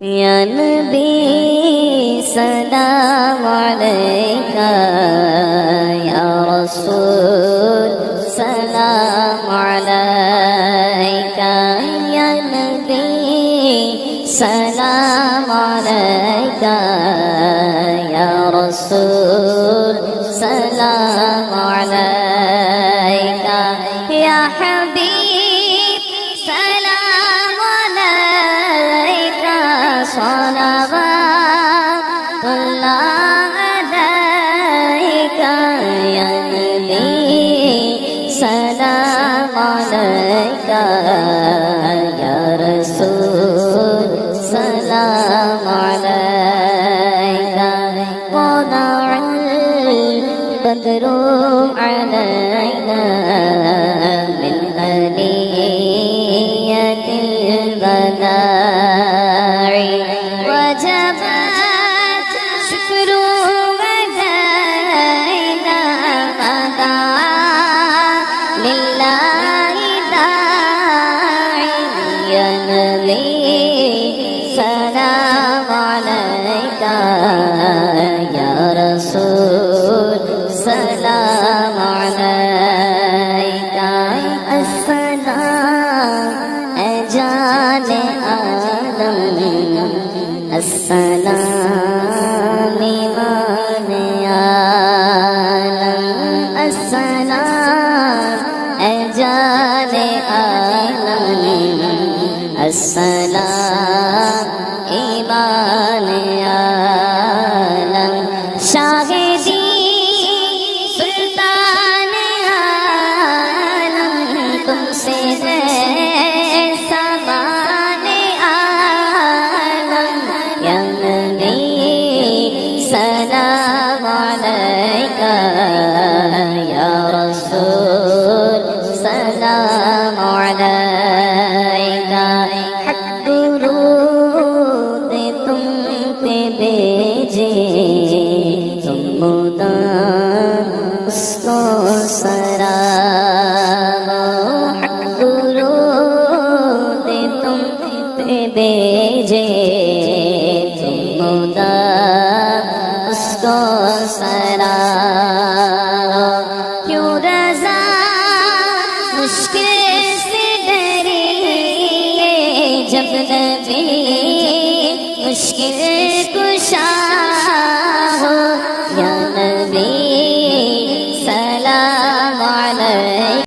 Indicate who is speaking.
Speaker 1: या नबी सलाम अलैका, या रसूल सलाम अलैका, या नबी सलाम अलैका, या रसूल सलाम अलैका, या हबीब सलाम अलैका, सलावतुल्लाह अलैका, या नबी सलाम अलैका, या रसूल सलाम अलैका। طلع البدر علينا من ثنية الوداع وجب الشكر علينا ودعا لله داعي، يا نبي سلام عليك، يا رسول سلام عليك. السلام أجال آدم، السلام إيمان عالم، السلام أجال آدم، السلام إيمان عالم. शाहिदी सुल्तान आलम, तुमसे समान आलम, या नबी सलाम अलैका, या रसूल सलाम अलैका. हक दुरूद तुम पे भेजे, उसको सराबो, हक दुरूद तुम पे भेजे, तुम उसको सराबो. क्यों रज़ा मुश्किल से डरी, जब नबी मुश्किल